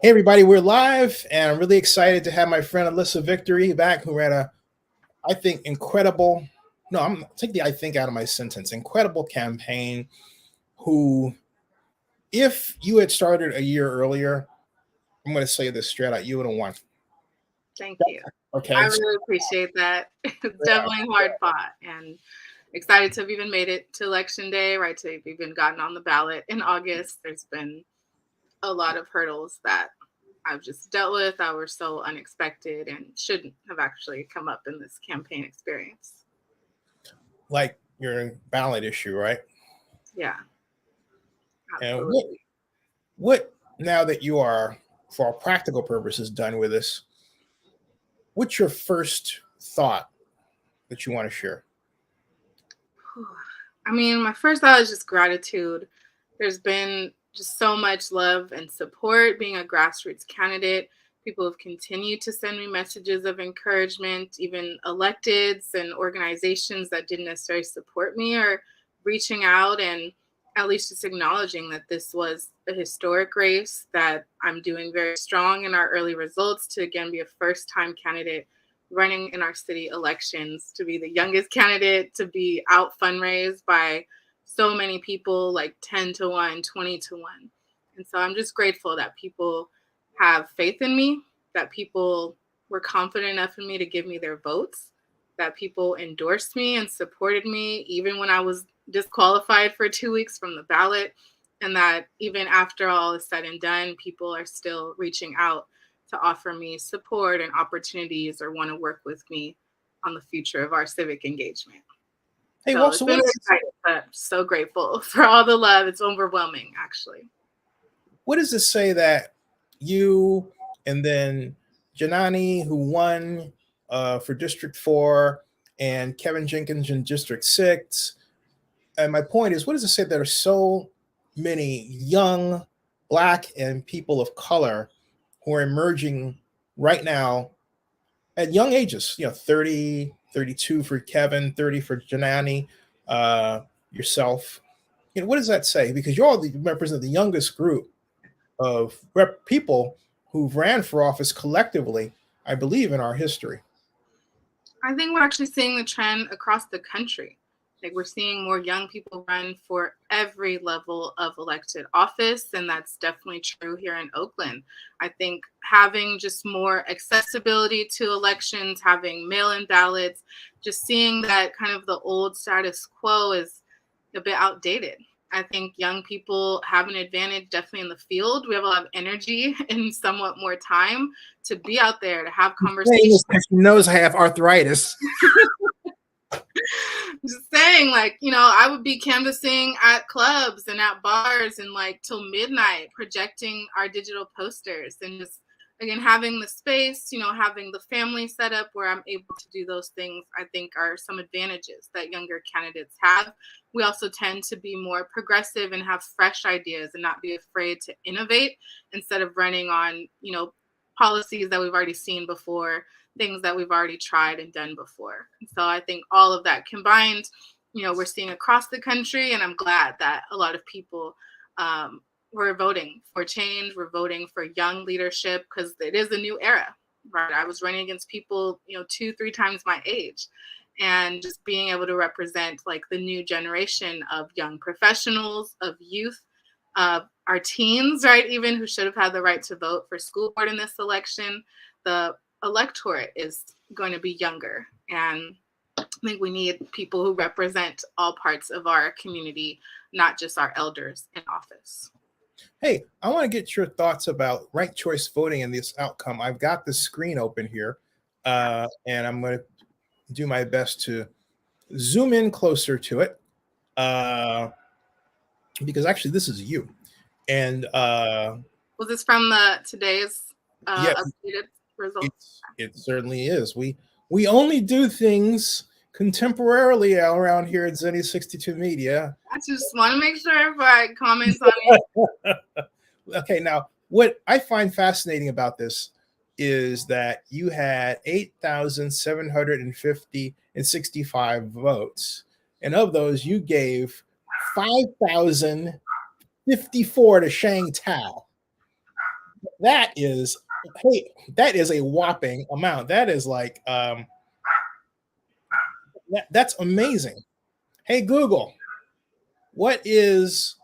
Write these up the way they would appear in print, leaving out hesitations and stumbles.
Hey everybody, we're live, and I'm really excited to have my friend Allyssa Victory back, who ran a, I think, incredible. No, I'm take the "I think" out of my sentence. Incredible campaign. Who, if you had started a year earlier, I'm going to say this straight out, you would have won. Thank you. Okay. I really appreciate that. It's definitely hard fought and excited to have even made it to election day, right? To have even gotten on the ballot in August. There's been a lot of hurdles that I've just dealt with that were so unexpected and shouldn't have actually come up in this campaign experience. Like your ballot issue, right? Yeah, And absolutely. what now that you are, for all practical purposes, done with this, what's your first thought that you want to share? I mean, my first thought is just gratitude. There's been just so much love and support being a grassroots candidate. People have continued to send me messages of encouragement, even electeds and organizations that didn't necessarily support me are reaching out and at least just acknowledging that this was a historic race, that I'm doing very strong in our early results to again be a first time candidate running in our city elections, to be the youngest candidate, to be out fundraised by so many people, like 10 to 1, 20 to 1. And so I'm just grateful that people have faith in me, that people were confident enough in me to give me their votes, that people endorsed me and supported me even when I was disqualified for 2 weeks from the ballot, and that even after all is said and done, people are still reaching out to offer me support and opportunities or want to work with me on the future of our civic engagement. Hey, So well, it's so been exciting, but so grateful for all the love. It's overwhelming, actually. what does it say that you and then Janani, who won for District 4, and Kevin Jenkins in District 6? And my point is, what does it say that there are so many young Black and people of color who are emerging right now at young ages, 30, 32 for Kevin, 30 for Janani, uh, yourself? What does that say? Because you all represent the youngest group of people who've ran for office collectively, I believe, in our history. I think we're actually seeing the trend across the country. Like we're seeing more young people run for every level of elected office, and that's definitely true here in Oakland. I think having just more accessibility to elections, having mail-in ballots, just seeing that kind of the old status quo is a bit outdated. I think young people have an advantage definitely in the field. We have a lot of energy and somewhat more time to be out there, to have conversations. She knows I have arthritis. Just saying, like, I would be canvassing at clubs and at bars and like till midnight, projecting our digital posters and just again having the space, having the family set up where I'm able to do those things, I think are some advantages that younger candidates have. We also tend to be more progressive and have fresh ideas and not be afraid to innovate instead of running on, policies that we've already seen before, things that we've already tried and done before. And so I think all of that combined, we're seeing across the country, and I'm glad that a lot of people were voting for change. We're voting for young leadership because it is a new era, right? I was running against people, 2-3 times my age, and just being able to represent like the new generation of young professionals, of youth, our teens, right, even who should have had the right to vote for school board in this election. The electorate is going to be younger, and I think we need people who represent all parts of our community, not just our elders in office. Hey, I want to get your thoughts about ranked choice voting and this outcome. I've got the screen open here, and I'm going to do my best to zoom in closer to it, because actually this is you. And was this from the today's yeah, updated results? it certainly is. We only do things contemporarily around here at Zenny 62 Media. I just want to make sure if I comment on it. Okay, now what I find fascinating about this is that you had 8,750 and 65 votes, and of those you gave 5,054 to Shang Tao. that is, hey, that is a whopping amount. That is like that's amazing. Hey Google, what is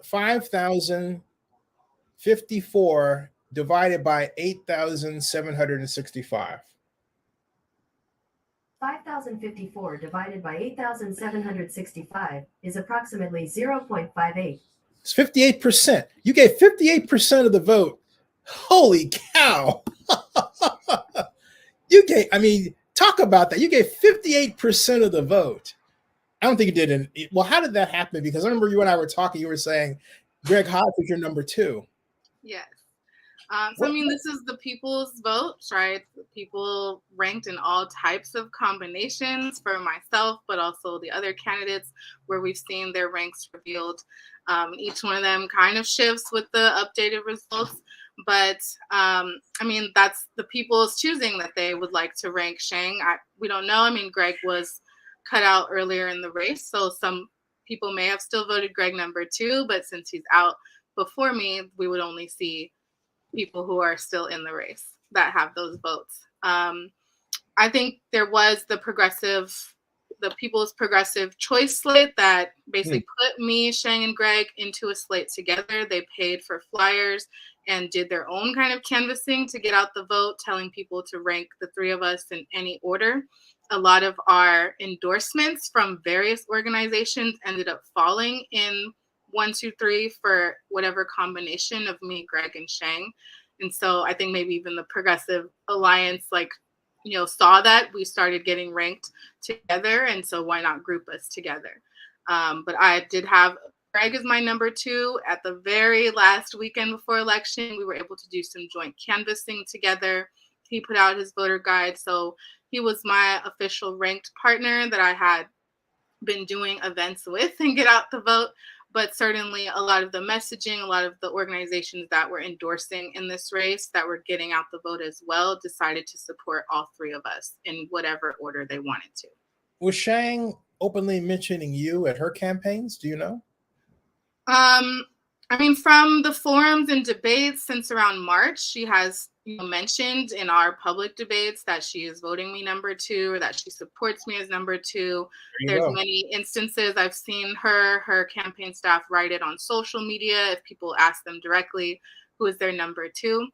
5,054 divided by 8,765? 5,054 divided by 8,765 is approximately 0.58. It's 58%. You gave 58% of the vote. Holy cow. Talk about that. You gave 58% of the vote. I don't think you did. Well, how did that happen? Because I remember you and I were talking, you were saying Greg Hodge was your number 2. Yes. This is the people's vote, right? People ranked in all types of combinations for myself, but also the other candidates where we've seen their ranks revealed. Each one of them kind of shifts with the updated results. But that's the people's choosing that they would like to rank Shang. We don't know. Greg was cut out earlier in the race, so some people may have still voted Greg number 2, but since he's out before me, we would only see people who are still in the race that have those votes. I think there was the people's progressive choice slate that basically put me, Shang, and Greg into a slate together. They paid for flyers and did their own kind of canvassing to get out the vote, telling people to rank the 3 of us in any order. A lot of our endorsements from various organizations ended up falling in 1, 2, 3 for whatever combination of me, Greg, and Shang. And so I think maybe even the Progressive Alliance, saw that we started getting ranked together. And so why not group us together? But I did have Greg as my number 2. At the very last weekend before election, we were able to do some joint canvassing together. He put out his voter guide. So he was my official ranked partner that I had been doing events with and get out the vote. But certainly a lot of the messaging, a lot of the organizations that were endorsing in this race that were getting out the vote as well decided to support all 3 of us in whatever order they wanted to. Was Shang openly mentioning you at her campaigns? Do you know? From the forums and debates since around March, she has mentioned in our public debates that she is voting me number 2 or that she supports me as number 2. There's many instances I've seen her campaign staff write it on social media if people ask them directly who is their number 2.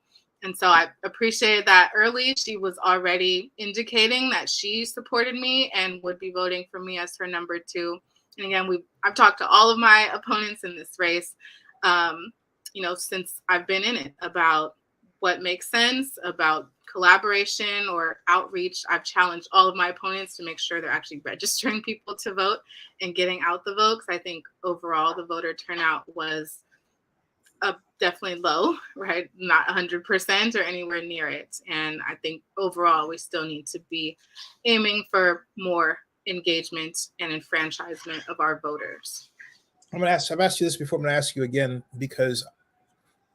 And so I appreciated that early. She was already indicating that she supported me and would be voting for me as her number 2. And again, I've talked to all of my opponents in this race, since I've been in it about what makes sense, about collaboration or outreach. I've challenged all of my opponents to make sure they're actually registering people to vote and getting out the vote. Because I think overall the voter turnout was definitely low, right? Not 100% or anywhere near it. And I think overall we still need to be aiming for more engagement and enfranchisement of our voters. I've asked you this before. I'm going to ask you again because,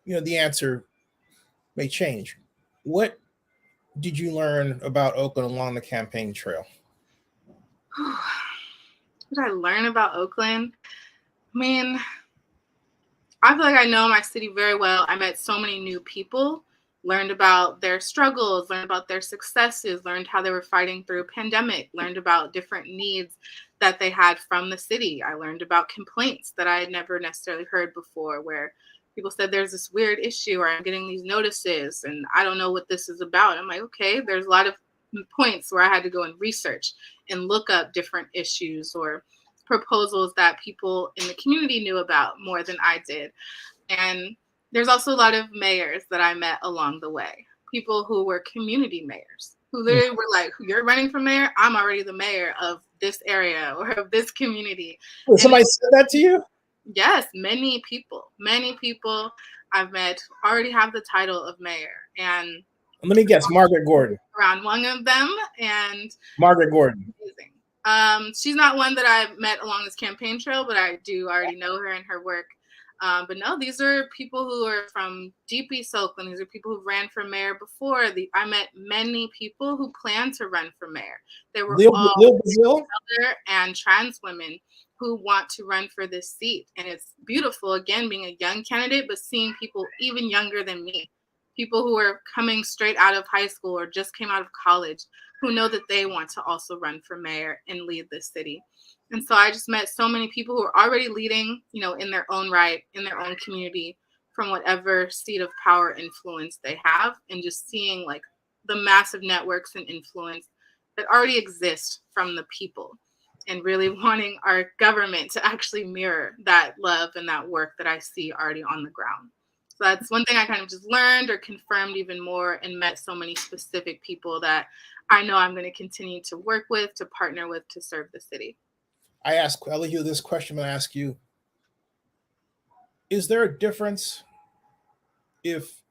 the answer may change. What did you learn about Oakland along the campaign trail? What did I learn about Oakland? I feel like I know my city very well. I met so many new people, learned about their struggles, learned about their successes, learned how they were fighting through a pandemic, learned about different needs that they had from the city. I learned about complaints that I had never necessarily heard before, where people said there's this weird issue or I'm getting these notices and I don't know what this is about. I'm like, okay, there's a lot of points where I had to go and research and look up different issues or proposals that people in the community knew about more than I did. And there's also a lot of mayors that I met along the way, people who were community mayors, who literally were like, you're running for mayor? I'm already the mayor of this area or of this community. Somebody said that to you? Yes, many people I've met already have the title of mayor. And let me guess, Margaret Gordon. Around one of them. And Margaret Gordon. Amazing. She's not one that I met along this campaign trail, but I do already know her and her work. But no, these are people who are from deep East Oakland. These are people who ran for mayor before. I met many people who planned to run for mayor. They were all and trans women who want to run for this seat. And it's beautiful, again, being a young candidate, but seeing people even younger than me, people who are coming straight out of high school or just came out of college, who know that they want to also run for mayor and lead this city. And so I just met so many people who are already leading, in their own right, in their own community, from whatever seat of power influence they have, and just seeing like the massive networks and influence that already exist from the people, and really wanting our government to actually mirror that love and that work that I see already on the ground. So that's one thing I kind of just learned or confirmed even more, and met so many specific people that I know I'm going to continue to work with, to partner with, to serve the city. I ask Elihu this question, but I ask you, is there a difference if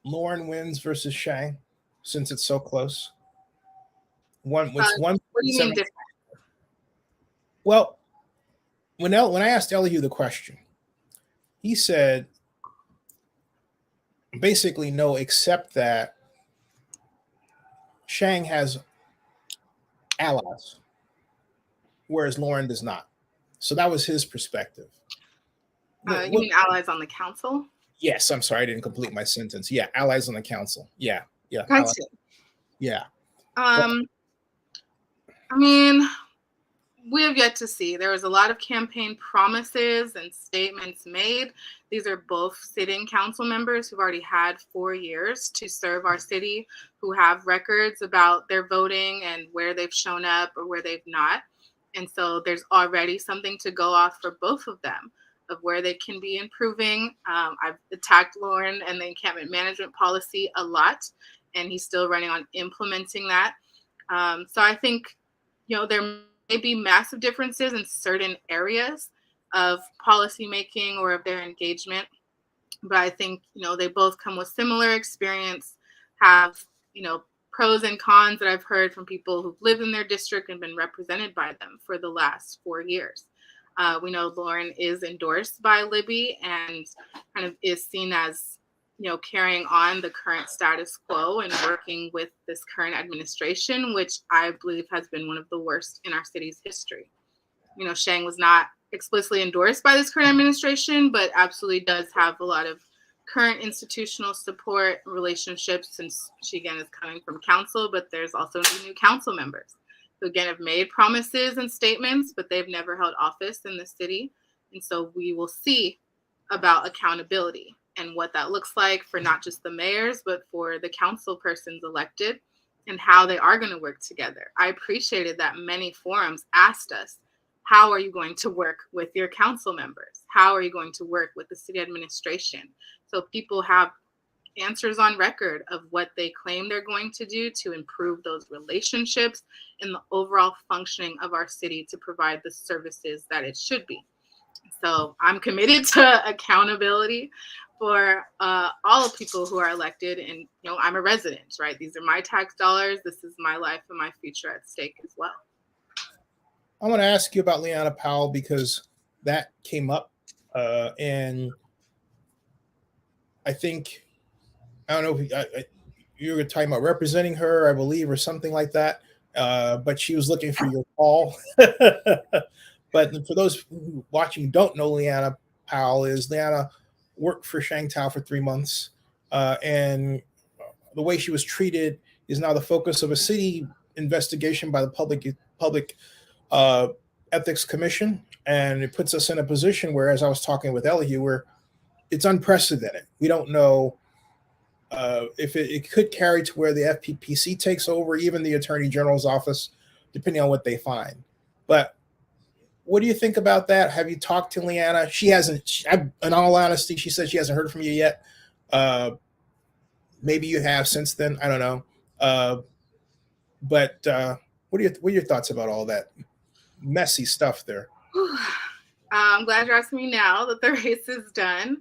Lauren wins versus Shang, since it's so close? One, it's one. What do you mean different? Well, when I asked Elihu the question, he said basically no, except that Shang has allies, whereas Lauren does not. So that was his perspective. You mean allies on the council? Yes, I'm sorry, I didn't complete my sentence. Yeah, allies on the council. Yeah. Gotcha. Yeah. I mean, we have yet to see. There was a lot of campaign promises and statements made. These are both sitting council members who've already had 4 years to serve our city, who have records about their voting and where they've shown up or where they've not. And so there's already something to go off for both of them, of where they can be improving. I've attacked Lauren and the encampment management policy a lot, and he's still running on implementing that. So I think, there may be massive differences in certain areas of policy making or of their engagement, but I think, they both come with similar experience, have, pros and cons that I've heard from people who've lived in their district and been represented by them for the last 4 years. We know Lauren is endorsed by Libby and kind of is seen as, carrying on the current status quo and working with this current administration, which I believe has been one of the worst in our city's history. Shang was not explicitly endorsed by this current administration, but absolutely does have a lot of current institutional support relationships, since she, again, is coming from council, but there's also new council members who, again, have made promises and statements, but they've never held office in the city. And so we will see about accountability and what that looks like for not just the mayors, but for the council persons elected, and how they are going to work together. I appreciated that many forums asked us, how are you going to work with your council members? How are you going to work with the city administration? So people have answers on record of what they claim they're going to do to improve those relationships and the overall functioning of our city to provide the services that it should be. So I'm committed to accountability for all people who are elected. And, I'm a resident, right? These are my tax dollars. This is my life and my future at stake as well. I want to ask you about Leanna Powell, because that came up. And I think, I don't know if you were talking about representing her, I believe, or something like that. But she was looking for your call. But for those who watching don't know, Leanna Powell worked for Shang Tao for 3 months. And the way she was treated is now the focus of a city investigation by the public ethics commission. And it puts us in a position where, as I was talking with Elihu, where it's unprecedented. We don't know if it could carry to where the FPPC takes over, even the Attorney General's office, depending on what they find. But what do you think about that? Have you talked to Leanna? She hasn't. In all honesty, she said she hasn't heard from you yet. Maybe you have since then. I don't know. But what are your thoughts about all that messy stuff there? I'm glad you're asking me now that the race is done.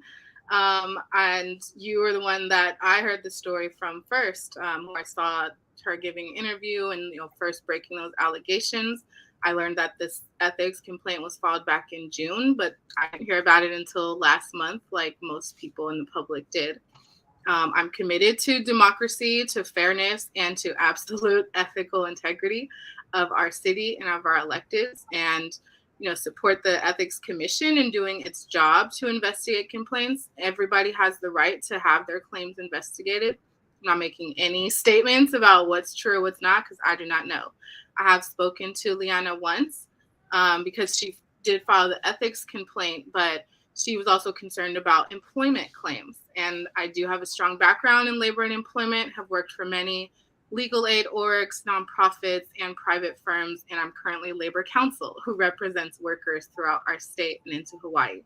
And you were the one that I heard the story from first, who I saw her giving an interview and first breaking those allegations. I learned that this ethics complaint was filed back in June, but I didn't hear about it until last month, like most people in the public did. I'm committed to democracy, to fairness, and to absolute ethical integrity of our city and of our electeds. And support the Ethics Commission in doing its job to investigate complaints. Everybody has the right to have their claims investigated. I'm not making any statements about what's true or what's not, because I do not know. I have spoken to Liana once because she did file the ethics complaint, but she was also concerned about employment claims. And I do have a strong background in labor and employment, have worked for many legal aid orgs, nonprofits, and private firms, and I'm currently labor counsel who represents workers throughout our state and into Hawaii.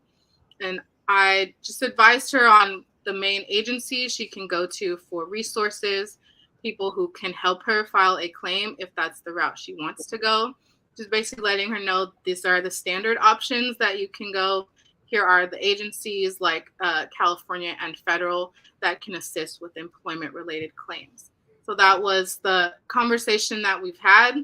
And I just advised her on the main agencies she can go to for resources, people who can help her file a claim if that's the route she wants to go. Just basically letting her know these are the standard options that you can go. Here are the agencies like California and federal that can assist with employment-related claims. So that was the conversation that we've had.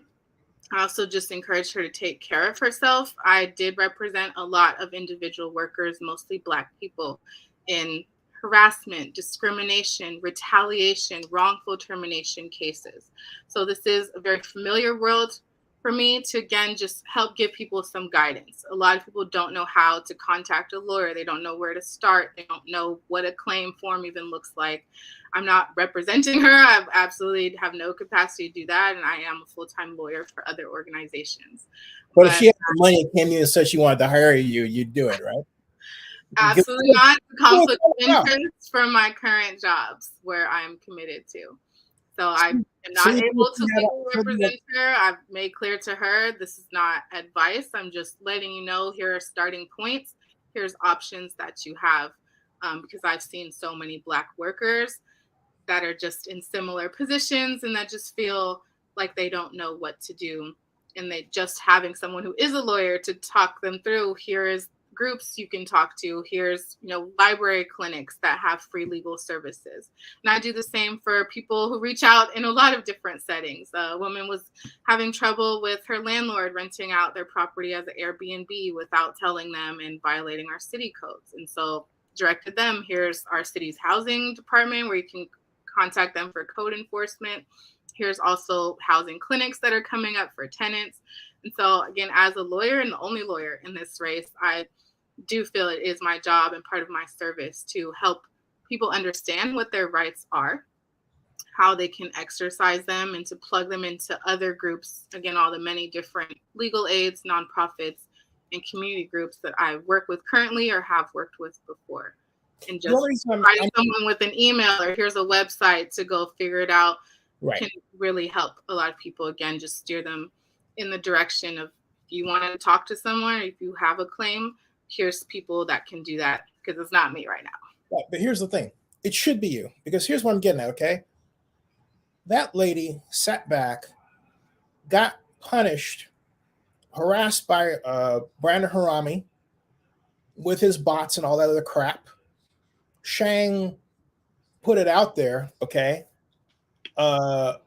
I also just encouraged her to take care of herself. I did represent a lot of individual workers, mostly Black people, in harassment, discrimination, retaliation, wrongful termination cases. So this is a very familiar world for me to, again, just help give people some guidance. A lot of people don't know how to contact a lawyer. They don't know where to start. They don't know what a claim form even looks like. I'm not representing her. I absolutely have no capacity to do that. And I am a full-time lawyer for other organizations. But if she had the money and came in and said she wanted to hire you, you'd do it, right? Absolutely not. Conflict of interest from my current jobs where I'm committed to. So I am not able to legally represent her. I've made clear to her, this is not advice. I'm just letting you know, here are starting points. Here's options that you have. Because I've seen so many Black workers that are just in similar positions and that just feel like they don't know what to do. And they just having someone who is a lawyer to talk them through, here is groups you can talk to. Here's, library clinics that have free legal services. And I do the same for people who reach out in a lot of different settings. A woman was having trouble with her landlord renting out their property as an Airbnb without telling them and violating our city codes. And so directed them, here's our city's housing department where you can contact them for code enforcement. Here's also housing clinics that are coming up for tenants. And so again, as a lawyer and the only lawyer in this race, I do feel it is my job and part of my service to help people understand what their rights are, how they can exercise them, and to plug them into other groups. Again, all the many different legal aids, nonprofits, and community groups that I work with currently or have worked with before. And just providing someone with an email or here's a website to go figure it out can really help a lot of people, again, just steer them in the direction of, if you want to talk to someone, or if you have a claim, here's people that can do that, because it's not me right now. Right, but here's the thing. It should be you, because here's what I'm getting at, okay? That lady sat back, got punished, harassed by Brandon Harami with his bots and all that other crap. Shang put it out there, okay, about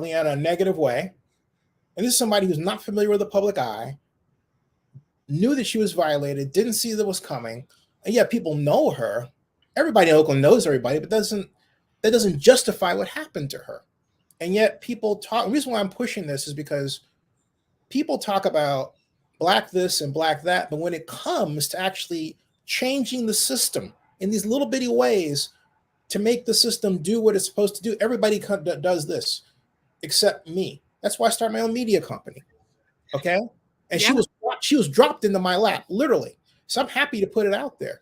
Liana in a negative way. And this is somebody who's not familiar with the public eye, knew that she was violated, didn't see that was coming. And yet people know her. Everybody in Oakland knows everybody, but that doesn't justify what happened to her. And yet people talk. The reason why I'm pushing this is because people talk about Black this and Black that, but when it comes to actually changing the system in these little bitty ways to make the system do what it's supposed to do, everybody does this except me. That's why I started my own media company. Okay. And she was dropped into my lap, literally. So I'm happy to put it out there.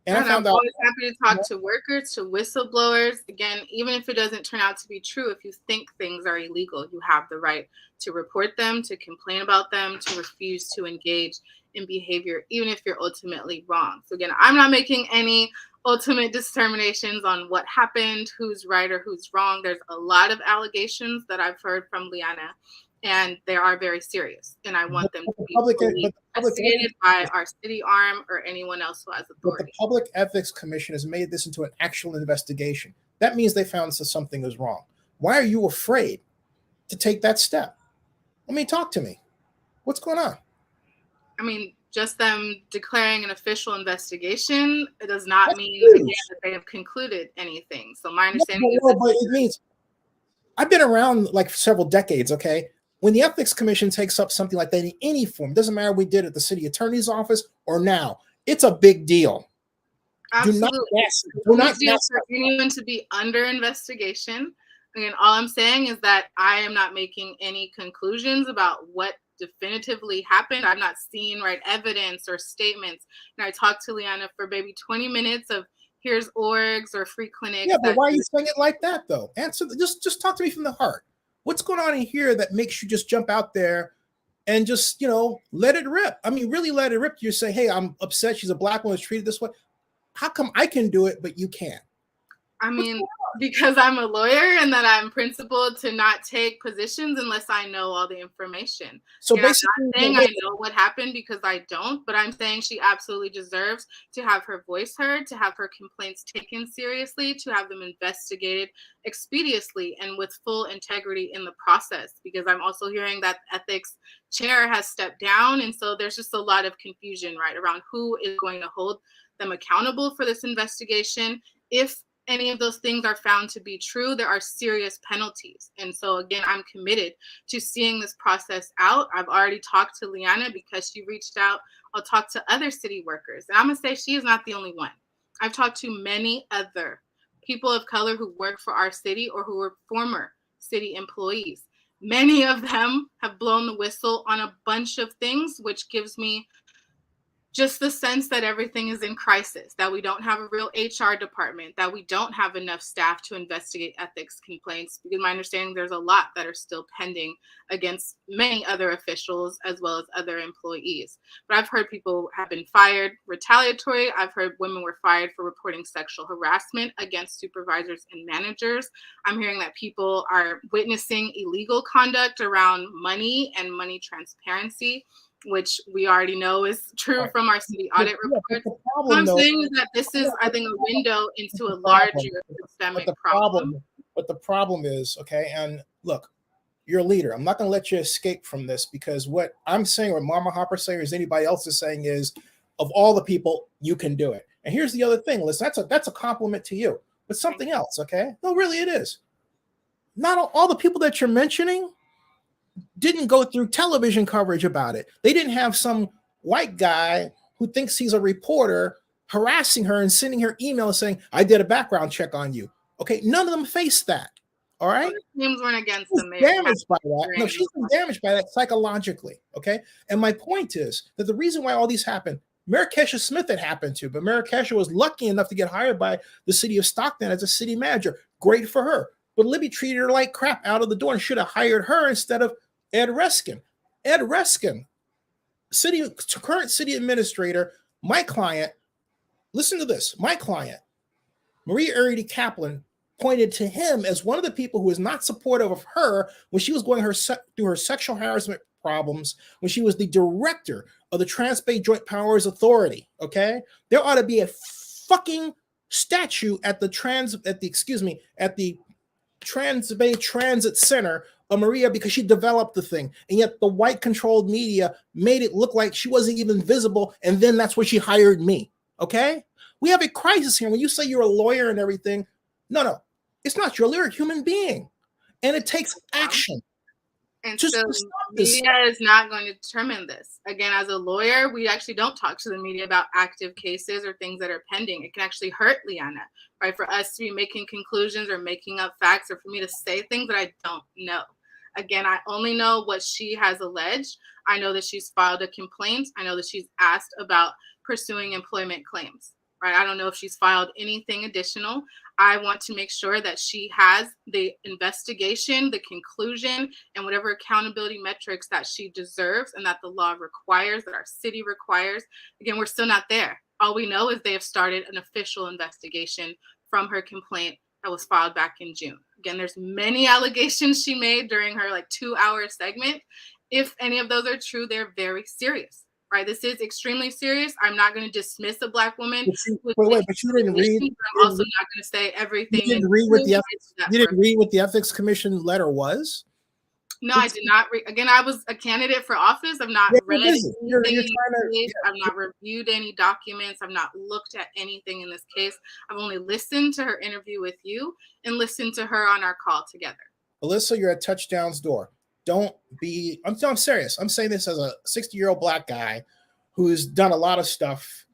And I'm always happy to talk to workers, to whistleblowers. Again, even if it doesn't turn out to be true, if you think things are illegal, you have the right to report them, to complain about them, to refuse to engage in behavior, even if you're ultimately wrong. So again, I'm not making any ultimate determinations on what happened, who's right or who's wrong. There's a lot of allegations that I've heard from Liana, and they are very serious. And I want them to be investigated by our city arm or anyone else who has authority. But the Public Ethics Commission has made this into an actual investigation. That means they found that something is wrong. Why are you afraid to take that step? I mean, talk to me. What's going on? I mean, just them declaring an official investigation, it does not mean again that they have concluded anything. So my understanding is but it means I've been around like several decades, okay? when the Ethics Commission takes up something like that in any form, doesn't matter we did it at the city attorney's office or now, it's a big deal. Absolutely. Do not deal for anyone to be under investigation. Again, all I'm saying is that I am not making any conclusions about what definitively happened. I've not seen evidence or statements. And I talked to Liana for maybe 20 minutes of here's orgs or free clinics. Yeah, but why are you saying it like that though? Answer. Just talk to me from the heart. What's going on in here that makes you just jump out there and just let it rip? I mean, really let it rip. You say, hey, I'm upset. She's a black woman, is treated this way. How come I can do it but you can't? I mean, because I'm a lawyer and that I'm principled to not take positions unless I know all the information. So basically, I'm not saying I know what happened because I don't, but I'm saying she absolutely deserves to have her voice heard, to have her complaints taken seriously, to have them investigated expeditiously and with full integrity in the process. Because I'm also hearing that the ethics chair has stepped down. And so there's just a lot of confusion, around who is going to hold them accountable for this investigation. If any of those things are found to be true, there are serious penalties. And so again, I'm committed to seeing this process out. I've already talked to Liana because she reached out. I'll talk to other city workers. And I'm gonna say she is not the only one. I've talked to many other people of color who work for our city or who were former city employees. Many of them have blown the whistle on a bunch of things, which gives me just the sense that everything is in crisis, that we don't have a real HR department, that we don't have enough staff to investigate ethics complaints, because my understanding there's a lot that are still pending against many other officials as well as other employees. But I've heard people have been fired retaliatory. I've heard women were fired for reporting sexual harassment against supervisors and managers. I'm hearing that people are witnessing illegal conduct around money and money transparency, which we already know is true from our city audit report. What I'm saying is that this is, I think, a window into a larger systemic problem. But the problem is, okay, and look, you're a leader. I'm not going to let you escape from this, because what I'm saying, what Mama Hopper saying, or anybody else is saying, is of all the people, you can do it. And here's the other thing, listen, that's a compliment to you, but something else, okay? No, really, it is. Not all the people that you're mentioning didn't go through television coverage about it. They didn't have some white guy who thinks he's a reporter harassing her and sending her emails saying, I did a background check on you. Okay, none of them faced that. All right? Names weren't against them. Damaged by that. No, she's been damaged by that psychologically. Okay. And my point is that the reason why all these happened, Mayor Kesha Smith had happened to, but Mayor Kesha was lucky enough to get hired by the city of Stockton as a city manager. Great for her. But Libby treated her like crap out of the door and should have hired her instead of Ed Reskin. Ed Reskin, current city administrator, my client, listen to this, my client, Maria Arity Kaplan, pointed to him as one of the people who was not supportive of her when she was going through her sexual harassment problems, when she was the director of the Trans-Bay Joint Powers Authority, okay? There ought to be a fucking statue at the Trans-Bay Transit Center of Maria, because she developed the thing. And yet the white-controlled media made it look like she wasn't even visible, and then that's where she hired me, okay? We have a crisis here. When you say you're a lawyer and everything, no, it's not. You're a lawyer, human being. And it takes action. And so media is not going to determine this. Again, as a lawyer, we actually don't talk to the media about active cases or things that are pending. It can actually hurt Liana, right? For us to be making conclusions or making up facts, or for me to say things that I don't know. Again, I only know what she has alleged. I know that she's filed a complaint. I know that she's asked about pursuing employment claims, right? I don't know if she's filed anything additional. I want to make sure that she has the investigation, the conclusion, and whatever accountability metrics that she deserves and that the law requires, that our city requires. Again, we're still not there. All we know is they have started an official investigation from her complaint that was filed back in June. Again, there's many allegations she made during her 2-hour segment. If any of those are true, they're very serious. Right, this is extremely serious. I'm not going to dismiss a Black woman. But you didn't read. I'm also not going to say everything. You didn't read what the Ethics Commission letter was. No, I did not read. Again, I was a candidate for office. I've not read anything. I've not reviewed any documents. I've not looked at anything in this case. I've only listened to her interview with you and listened to her on our call together. Allyssa, you're at Touchdown's door. don't be, I'm serious. I'm saying this as a 60-year-old black guy who's done a lot of stuff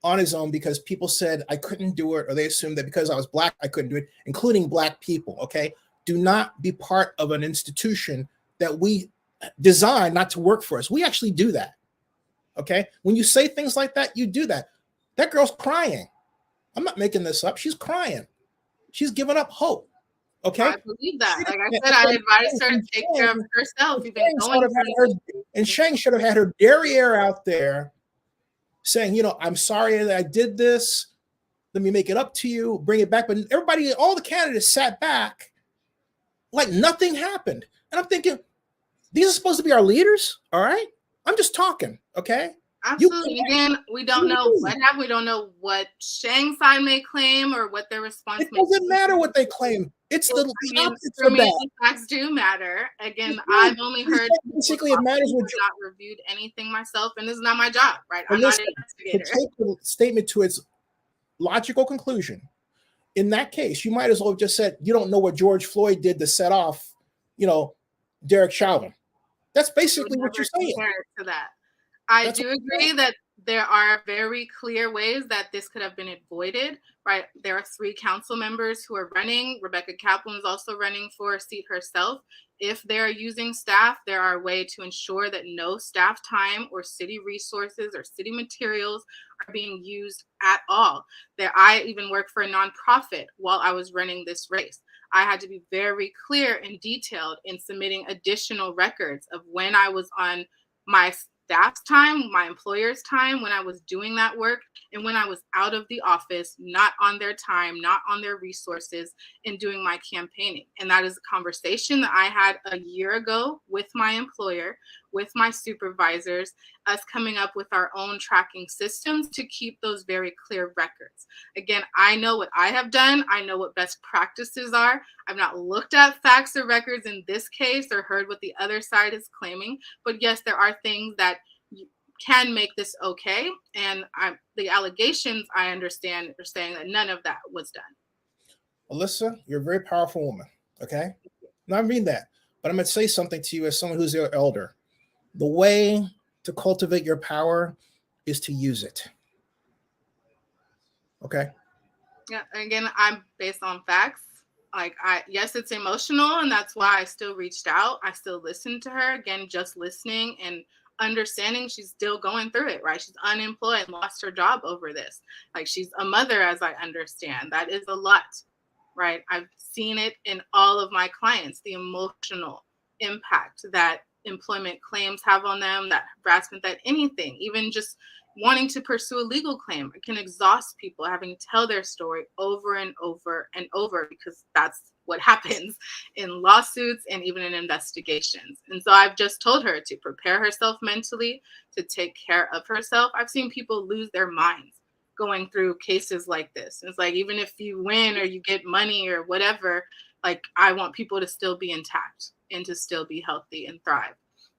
on his own because people said I couldn't do it, or they assumed that because I was black, I couldn't do it, including black people, okay? Do not be part of an institution that we design not to work for us. We actually do that, okay? When you say things like that, you do that. That girl's crying. I'm not making this up. She's crying. She's giving up hope, okay? I believe that. Like I said, I advised her to take care of herself. And Shang should have had her derriere out there saying, you know, I'm sorry that I did this. Let me make it up to you, bring it back. But everybody, all the candidates sat back like nothing happened. And I'm thinking, these are supposed to be our leaders, all right? I'm just talking, okay? Absolutely. Again, we don't know what happened. We don't know what Shang's side may claim or what their response may be. It doesn't matter what they claim. It's the opposite of that. Facts do matter. Again, I've only heard basically it matters what not reviewed anything myself, and this is not my job, right? I'm not an investigator. To take the statement to its logical conclusion, in that case, you might as well have just said you don't know what George Floyd did to set off, you know, Derek Chauvin. That's basically what you're saying. To that, I do agree that there are very clear ways that this could have been avoided, right? There are 3 council members who are running. Rebecca Kaplan is also running for a seat herself. If they're using staff, there are ways to ensure that no staff time or city resources or city materials are being used at all. I even worked for a nonprofit while I was running this race. I had to be very clear and detailed in submitting additional records of when I was on my staff's time, my employer's time, when I was doing that work, and when I was out of the office, not on their time, not on their resources, and doing my campaigning. And that is a conversation that I had a year ago with my employer, with my supervisors, us coming up with our own tracking systems to keep those very clear records. Again, I know what I have done. I know what best practices are. I've not looked at facts or records in this case or heard what the other side is claiming. But yes, there are things that can make this okay. And the allegations, I understand, are saying that none of that was done. Allyssa, you're a very powerful woman, okay? Now, I mean that, but I'm going to say something to you as someone who's your elder. The way to cultivate your power is to use it. Okay? Yeah, again, I'm based on facts. Like, yes, it's emotional, and that's why I still reached out. I still listened to her. Again, just listening and understanding she's still going through it, right? She's unemployed, lost her job over this. Like, she's a mother, as I understand. That is a lot, right? I've seen it in all of my clients, the emotional impact that employment claims have on them, that harassment, that anything, even just wanting to pursue a legal claim, it can exhaust people having to tell their story over and over and over, because that's what happens in lawsuits and even in investigations. And so I've just told her to prepare herself mentally, to take care of herself. I've seen people lose their minds going through cases like this. It's like, even if you win or you get money or whatever, like, I want people to still be intact and to still be healthy and thrive.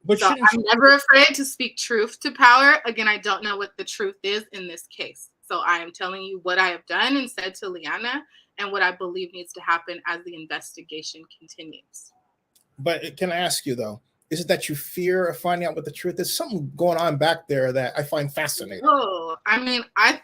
But so I'm never afraid to speak truth to power. Again, I don't know what the truth is in this case. So I am telling you what I have done and said to Liana, and what I believe needs to happen as the investigation continues. But can I ask you, though, is it that you fear of finding out what the truth is? Something going on back there that I find fascinating. Oh, I mean, I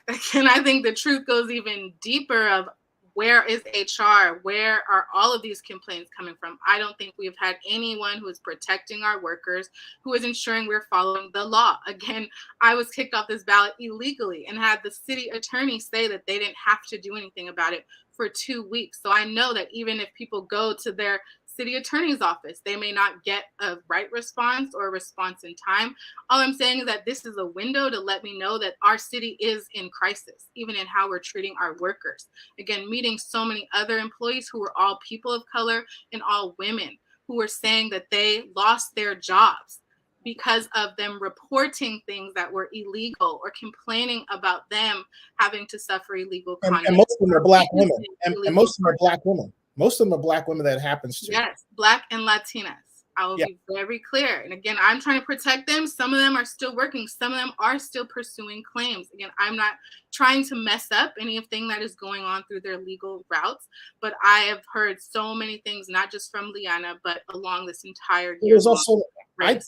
think the truth goes even deeper of, where is HR? Where are all of these complaints coming from? I don't think we've had anyone who is protecting our workers, who is ensuring we're following the law. Again, I was kicked off this ballot illegally and had the city attorney say that they didn't have to do anything about it for 2 weeks. So I know that even if people go to their city attorney's office, they may not get a right response or a response in time. All I'm saying is that this is a window to let me know that our city is in crisis, even in how we're treating our workers. Again, meeting so many other employees who were all people of color and all women, who were saying that they lost their jobs because of them reporting things that were illegal or complaining about them having to suffer illegal conduct. And most of them are black women. And most of them are black women. Most of them are black women that happens to. Yes, Black and Latinas. I will be very clear. And again, I'm trying to protect them. Some of them are still working. Some of them are still pursuing claims. Again, I'm not trying to mess up anything that is going on through their legal routes, but I have heard so many things, not just from Liana, but along this entire year. There's also, I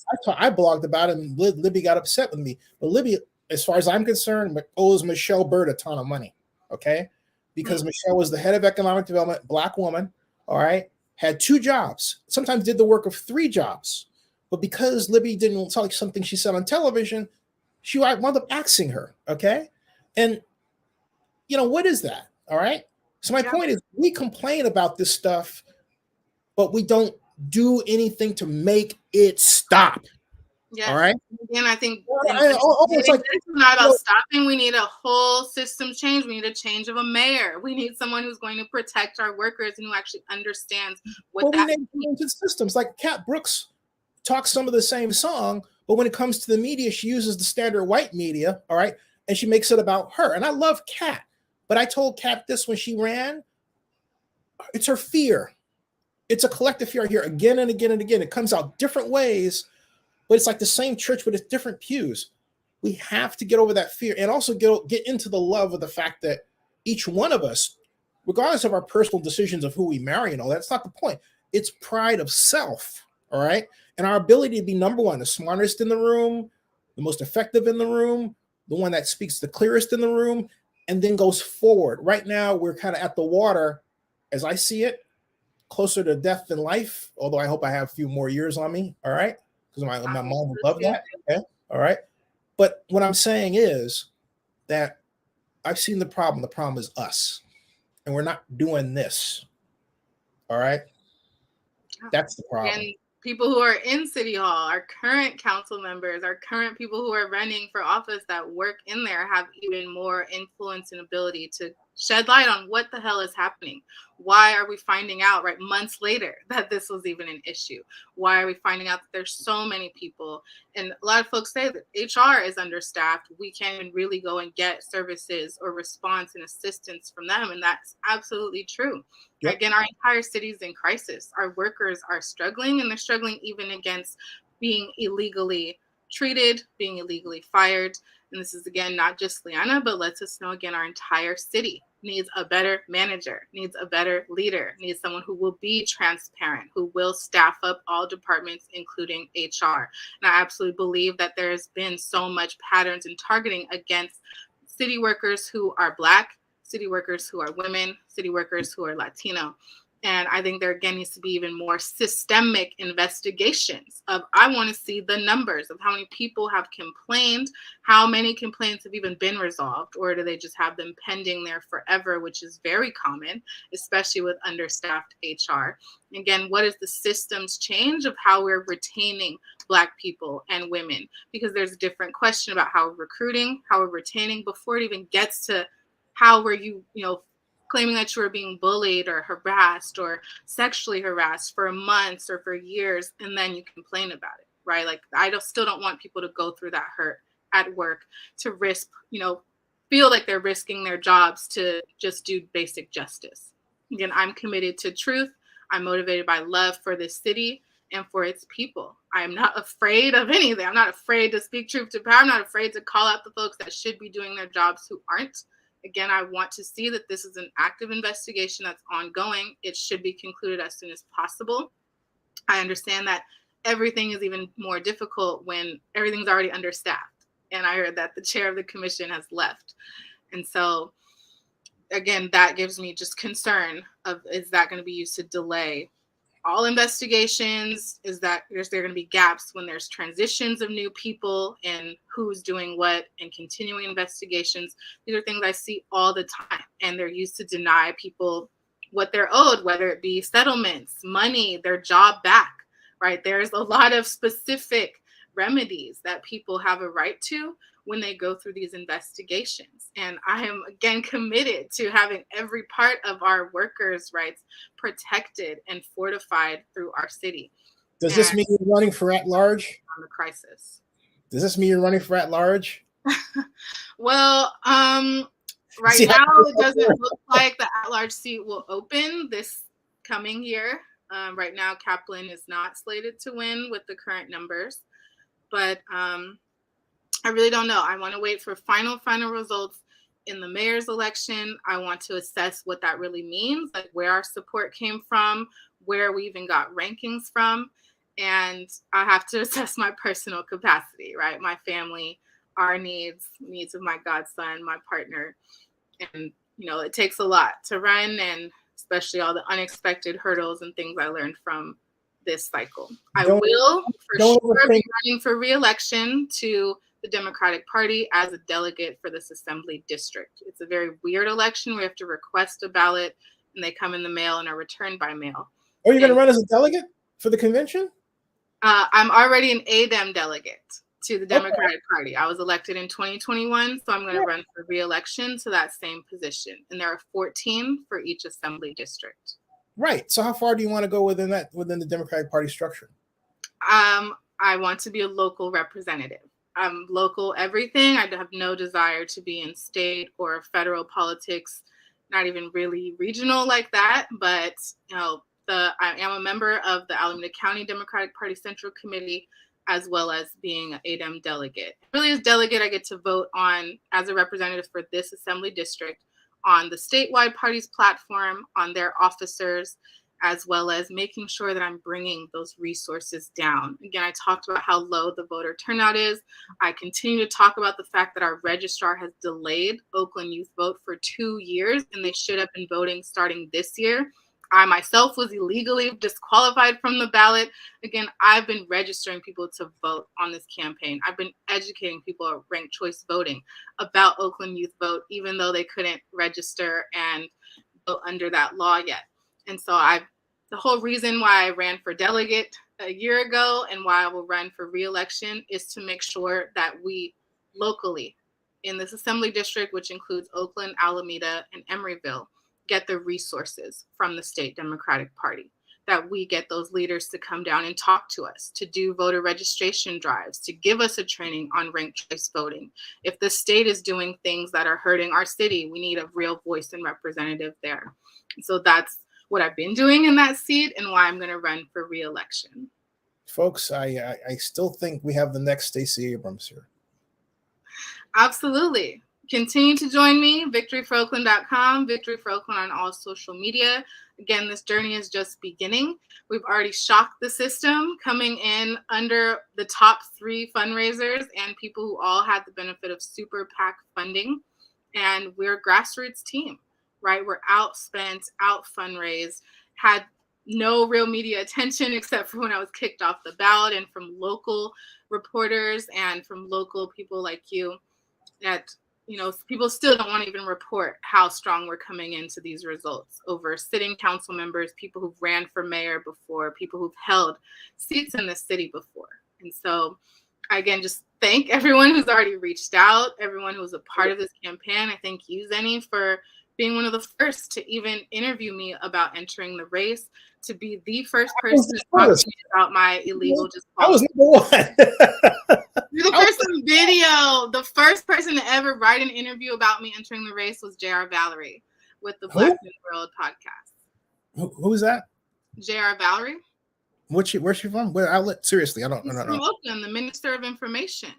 blogged about it, and Libby got upset with me. But Libby, as far as I'm concerned, owes Michelle Bird a ton of money, okay? Because Michelle was the head of economic development, Black woman, all right? Had 2 jobs, sometimes did the work of 3 jobs. But because Libby didn't tell like something she said on television, she wound up axing her, okay? And, you know, what is that, all right? So my point is, we complain about this stuff, but we don't do anything to make it stop. Yes. All right. And I think it's like, it's not about stopping. We need a whole system change. We need a change of a mayor. We need someone who's going to protect our workers and who actually understands what that means. Systems like Cat Brooks talks some of the same song, but when it comes to the media, she uses the standard white media. All right. And she makes it about her. And I love Cat, but I told Cat this when she ran. It's her fear. It's a collective fear here again and again and again. It comes out different ways, but it's like the same church, but it's different pews. We have to get over that fear and also get into the love of the fact that each one of us, regardless of our personal decisions of who we marry and all that's not the point. It's pride of self, all right? And our ability to be number one, the smartest in the room, the most effective in the room, the one that speaks the clearest in the room, and then goes forward. Right now, we're kind of at the water, as I see it, closer to death than life, although I hope I have a few more years on me, all right? Because my mom would love that, okay? All right? But what I'm saying is that I've seen the problem. The problem is us, and we're not doing this, all right? That's the problem. And people who are in City Hall, our current council members, our current people who are running for office that work in there have even more influence and ability to shed light on what the hell is happening. Why are we finding out right months later that this was even an issue? Why are we finding out that there's so many people? And a lot of folks say that HR is understaffed. We can't even really go and get services or response and assistance from them. And that's absolutely true. Yep. Again, our entire city is in crisis. Our workers are struggling, and they're struggling even against being illegally treated, being illegally fired. And this is, again, not just Liana, but lets us know, again, our entire city needs a better manager, needs a better leader, needs someone who will be transparent, who will staff up all departments, including HR. And I absolutely believe that there's been so much patterns and targeting against city workers who are Black, city workers who are women, city workers who are Latino. And I think there, again, needs to be even more systemic investigations of, I want to see the numbers of how many people have complained, how many complaints have even been resolved, or do they just have them pending there forever, which is very common, especially with understaffed HR. Again, what is the systems change of how we're retaining Black people and women? Because there's a different question about how we're recruiting, how we're retaining, before it even gets to how were you claiming that you were being bullied or harassed or sexually harassed for months or for years, and then you complain about it, right? Like, I still don't want people to go through that hurt at work, to risk, feel like they're risking their jobs to just do basic justice. Again, I'm committed to truth. I'm motivated by love for this city and for its people. I am not afraid of anything. I'm not afraid to speak truth to power. I'm not afraid to call out the folks that should be doing their jobs who aren't. Again, I want to see that this is an active investigation that's ongoing. It should be concluded as soon as possible. I understand that everything is even more difficult when everything's already understaffed. And I heard that the chair of the commission has left. And so, again, that gives me just concern of, is that going to be used to delay all investigations? Is there going to be gaps when there's transitions of new people and who's doing what and continuing investigations? These are things I see all the time, and they're used to deny people what they're owed, whether it be settlements, money, their job back, right? There's a lot of specific remedies that people have a right to when they go through these investigations. And I am, again, committed to having every part of our workers' rights protected and fortified through our city. Does this mean you're running for at-large? On the crisis. Does this mean you're running for at-large? Well, right now it doesn't look like the at-large seat will open this coming year. Right now, Kaplan is not slated to win with the current numbers, but I really don't know. I want to wait for final results in the mayor's election. I want to assess what that really means, like where our support came from, where we even got rankings from. And I have to assess my personal capacity, right? My family, our needs of my godson, my partner. And, it takes a lot to run, and especially all the unexpected hurdles and things I learned from this cycle. I will for sure be running for re-election to the Democratic Party as a delegate for this assembly district. It's a very weird election. We have to request a ballot, and they come in the mail and are returned by mail. Are you going to run as a delegate for the convention? I'm already an ADEM delegate to the Democratic Party. I was elected in 2021, so I'm going to run for re-election to that same position. And there are 14 for each assembly district. Right. So how far do you want to go within the Democratic Party structure? I want to be a local representative. I'm local everything. I have no desire to be in state or federal politics, not even really regional like that. But, I am a member of the Alameda County Democratic Party Central Committee, as well as being an ADEM delegate. Really, as delegate, I get to vote on, as a representative for this assembly district, on the statewide party's platform, on their officers, as well as making sure that I'm bringing those resources down. Again, I talked about how low the voter turnout is. I continue to talk about the fact that our registrar has delayed Oakland Youth Vote for 2 years, and they should have been voting starting this year. I myself was illegally disqualified from the ballot. Again, I've been registering people to vote on this campaign. I've been educating people at ranked choice voting about Oakland Youth Vote, even though they couldn't register and vote under that law yet. And so the whole reason why I ran for delegate a year ago and why I will run for re-election is to make sure that we locally in this assembly district, which includes Oakland, Alameda, and Emeryville, get the resources from the state Democratic Party, that we get those leaders to come down and talk to us, to do voter registration drives, to give us a training on ranked choice voting. If the state is doing things that are hurting our city, we need a real voice and representative there. So that's what I've been doing in that seat and why I'm going to run for re-election. Folks, I still think we have the next Stacey Abrams here. Absolutely. Continue to join me, victoryforoakland.com, Victory for Oakland on all social media. Again, this journey is just beginning. We've already shocked the system, coming in under the top 3 fundraisers and people who all had the benefit of super PAC funding. And we're a grassroots team, right? We're outspent, out fundraised, had no real media attention except for when I was kicked off the ballot and from local reporters and from local people like you that people still don't want to even report how strong we're coming into these results over sitting council members, people who've ran for mayor before, people who've held seats in the city before. And so, again, just thank everyone who's already reached out, everyone who's a part of this campaign. I thank you, Zenny, for being one of the first to even interview me about entering the race, to be the first person to talk to me about my illegal disqualification. I was number 1. You're the person video. The first person to ever write an interview about me entering the race was J.R. Valerie with the Black New World podcast. Who is that? J.R. Valerie. Where's she from? What outlet? Seriously, I don't know. From Oakland, the Minister of Information.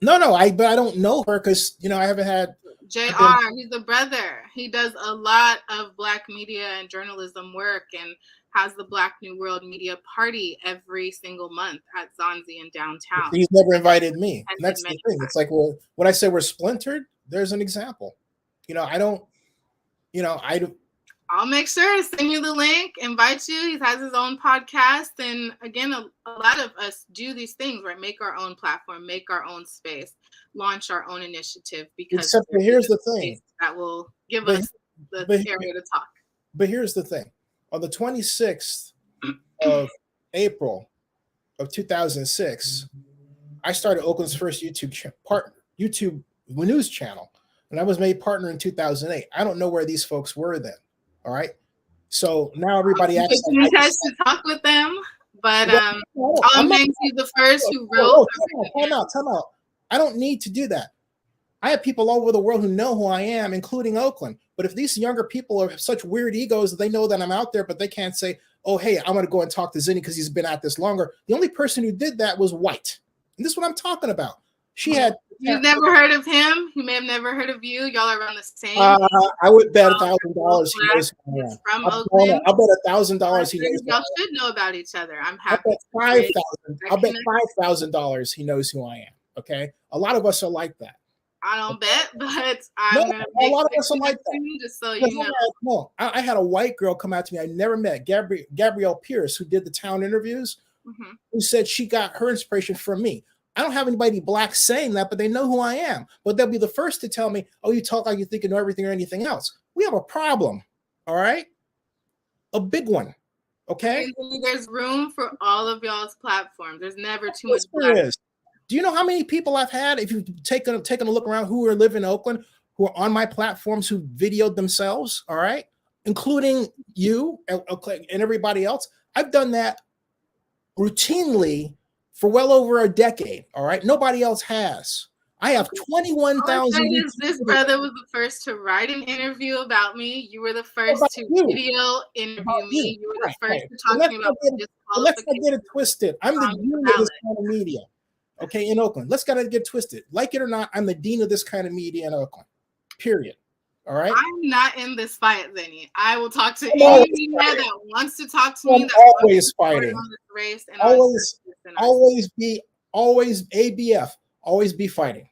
No, but I don't know her because I haven't had. J.R. He's a brother. He does a lot of Black media and journalism work and has the Black New World Media Party every single month at Zanzi in downtown. He's never invited me. And that's the thing. It's like, well, when I say we're splintered, there's an example. I'll make sure to send you the link, invite you. He has his own podcast. And again, a lot of us do these things, right? Make our own platform, make our own space, launch our own initiative. Because except here's the thing. That will give us the area to talk. But here's the thing. On the 26th of April of 2006, I started Oakland's first YouTube news channel, and I was made partner in 2008. I don't know where these folks were then. All right, so now everybody acts like to talk with them, but I'll make you the first who wrote. Time out. I don't need to do that. I have people all over the world who know who I am, including Oakland. But if these younger people have such weird egos that they know that I'm out there, but they can't say, oh, hey, I'm going to go and talk to Zinni because he's been at this longer. The only person who did that was white. And this is what I'm talking about. She had. You've never heard of him. He may have never heard of you. Y'all are around the same. I would bet $1,000 he knows who I am. He's from Oakland. I'll bet $1,000 he knows. Y'all should know about each other. I'm happy. I'll bet $5,000 he knows who I am. Okay, a lot of us are like that. I don't bet, but I'm gonna a lot of us are like that. Just so you know. I had a white girl come out to me I never met, Gabrielle Pierce, who did the town interviews, who said she got her inspiration from me. I don't have anybody black saying that, but they know who I am. But they'll be the first to tell me, oh, you talk like you think you know everything or anything else. We have a problem, all right? A big one, okay? There's room for all of y'all's platforms. There's never too much black. There is. Do you know how many people I've had, if you've taken a look around who are living in Oakland, who are on my platforms, who videoed themselves, all right? Including you and everybody else. I've done that routinely for well over a decade, all right? Nobody else has. I have 21,000. This brother was the first to write an interview about me. You were the first to video interview me. You were the first to talk to me about this. Let's not get it twisted. I'm the dean of this kind of media, okay, in Oakland. Let's not get twisted. Like it or not, I'm the dean of this kind of media in Oakland, period. All right. I'm not in this fight, Zinni. I will talk to any media that wants to talk to me. That's always fighting. On this race and always ABF. Always be fighting.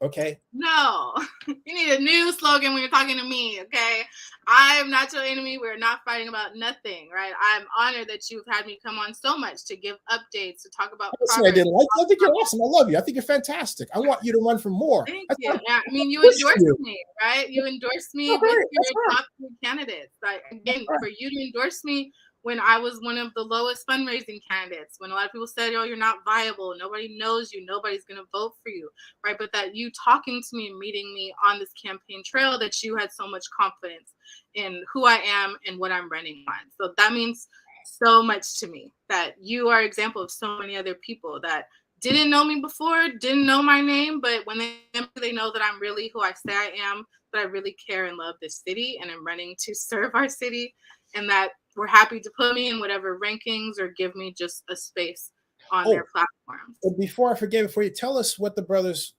Okay. No, you need a new slogan when you're talking to me. Okay. I am not your enemy. We're not fighting about nothing, right? I'm honored that you've had me come on so much to give updates, to talk about progress. I didn't like you. I think you're awesome. I love you. I think you're fantastic. I want you to run for more. Thank you. Yeah, I mean, you endorsed me, right? You endorsed me with your top 3 candidates. Like, again, for you to endorse me when I was one of the lowest fundraising candidates, when a lot of people said, oh, you're not viable, nobody knows you, nobody's going to vote for you, right? But that you talking to me and meeting me on this campaign trail, that you had so much confidence in who I am and what I'm running on. So that means so much to me, that you are an example of so many other people that didn't know me before, didn't know my name, but when they know that I'm really who I say I am, that I really care and love this city and I'm running to serve our city, and that we're happy to put me in whatever rankings or give me just a space on their platforms. But before I forget, before you tell us what the brothers'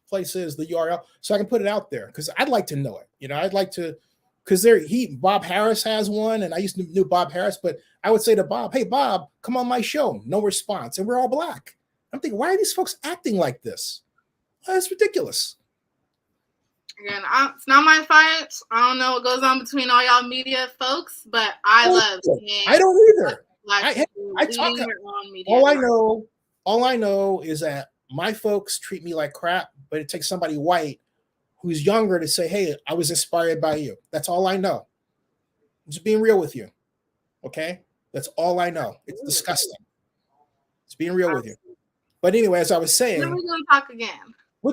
place is, the URL, so I can put it out there, because I'd like to know it. You know, I'd like to, because Bob Harris has one, and I used to know Bob Harris, but I would say to Bob, hey, Bob, come on my show. No response. And we're all black. I'm thinking, why are these folks acting like this? That's ridiculous. Again, it's not my fight. I don't know what goes on between all y'all media folks, but I love seeing. I don't either. All I know is that my folks treat me like crap, but it takes somebody white who's younger to say, hey, I was inspired by you. That's all I know. I'm just being real with you. Okay? That's all I know. It's disgusting. It's being real with you. But anyway, as I was saying, then we're gonna talk again. I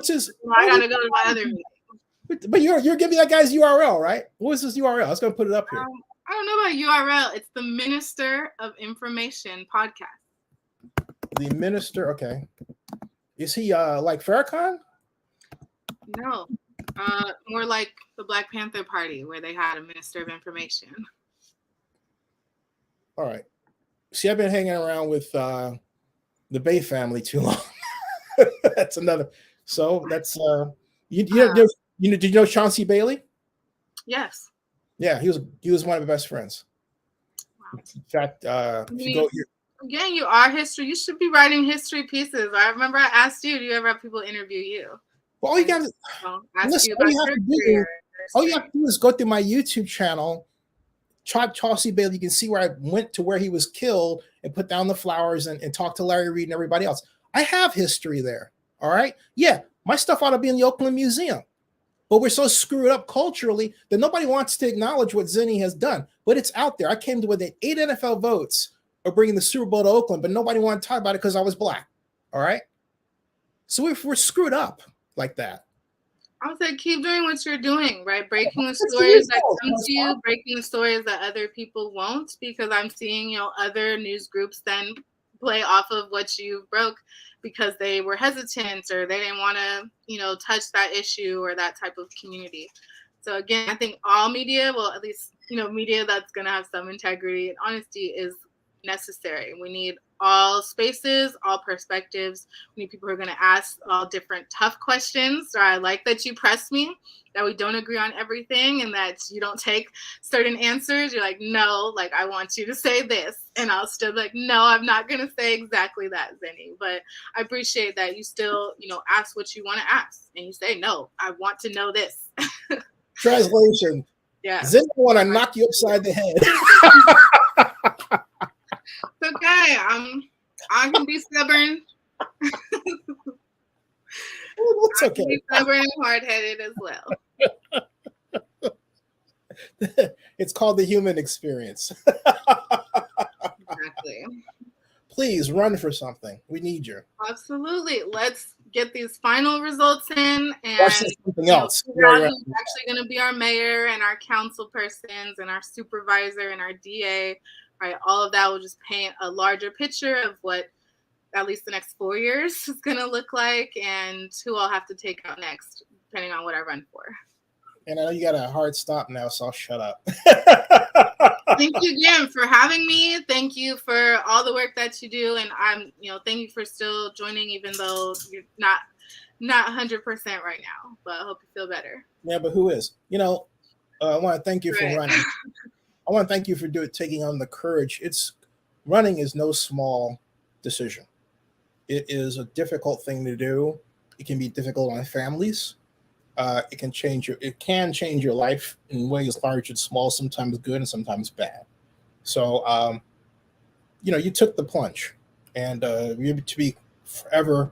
gotta go to my other meeting. But you're giving me that guy's URL, right? What is this URL? I was going to put it up here. I don't know about URL. It's the Minister of Information podcast. The Minister, okay. Is he like Farrakhan? No, more like the Black Panther Party, where they had a Minister of Information. All right. See, I've been hanging around with the Bay family too long. That's another. So that's did you know Chauncey Bailey? Yes. Yeah, he was one of my best friends. Wow. In fact, again, you are history. You should be writing history pieces. I remember I asked you, do you ever have people interview you? Well, all you have to do is go through my YouTube channel, Chauncey Bailey. You can see where I went to where he was killed and put down the flowers and talk to Larry Reed and everybody else. I have history there. All right. Yeah, my stuff ought to be in the Oakland Museum. But we're so screwed up culturally that nobody wants to acknowledge what Zinni has done. But it's out there. I came to within 8 NFL votes of bringing the Super Bowl to Oakland, but nobody wanted to talk about it because I was black. All right? So we're screwed up like that. I would say keep doing what you're doing, right? Breaking the stories that come to you, breaking the stories that other people won't, because I'm seeing, other news groups then play off of what you broke because they were hesitant or they didn't want to, touch that issue or that type of community. So again, I think all media, well, at least, media that's going to have some integrity and honesty is necessary. We need all spaces, all perspectives. We need people who are going to ask all different tough questions. So I like that you press me, that we don't agree on everything, and that you don't take certain answers. You're like, no, like, I want you to say this. And I'll still be like, no, I'm not going to say exactly that, Zenny. But I appreciate that you still, ask what you want to ask. And you say, no, I want to know this. Translation. Yeah. Zen want to knock you upside the head. It's okay. I can be stubborn. It's okay. I can be stubborn and hard-headed as well. It's called the human experience. Exactly. Please run for something. We need you. Absolutely. Let's get these final results in and Watch something else. figure out who's actually going to be our mayor and our council persons and our supervisor and our DA. Right, all of that will just paint a larger picture of what at least the next 4 years is going to look like, and who I'll have to take out next, depending on what I run for. And I know you got a hard stop now, so I'll shut up. Thank you again for having me. Thank you for all the work that you do, and thank you for still joining, even though you're not 100% right now. But I hope you feel better. Yeah, but who is? I want to thank you for running. I want to thank you for taking on the courage. Running is no small decision. It is a difficult thing to do. It can be difficult on families. It can change your life in ways large and small, sometimes good and sometimes bad. So, you took the plunge, and you're to be forever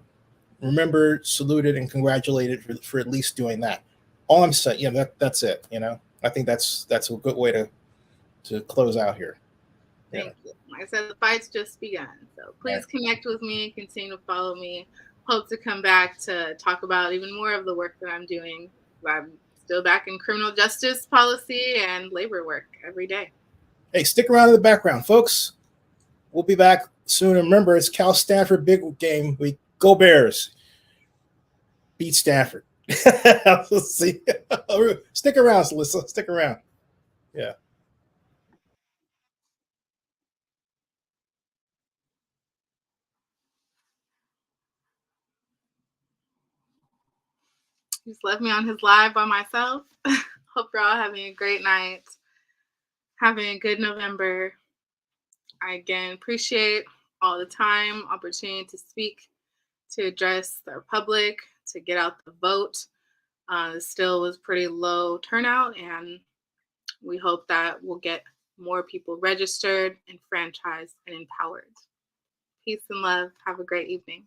remembered, saluted, and congratulated for at least doing that. All I'm saying, that's it. I think that's a good way to close out here. Thank you. Like I said, the fight's just begun. So please connect with me, continue to follow me. Hope to come back to talk about even more of the work that I'm doing. I'm still back in criminal justice policy and labor work every day. Hey, stick around in the background, folks. We'll be back soon. Remember, it's Cal Stanford big game week. Go Bears. Beat Stanford. Let's see. Stick around, Allyssa. Stick around. Yeah. He's left me on his live by myself. Hope you're all having a great night, having a good November. I again appreciate all the time, opportunity to speak, to address the public, to get out the vote. Still was pretty low turnout, and we hope that we'll get more people registered, enfranchised, and empowered. Peace and love. Have a great evening.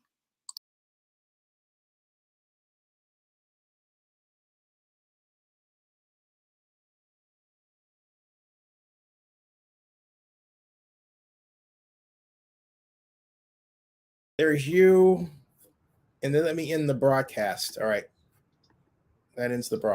There's you. And then let me end the broadcast. All right. That ends the broadcast.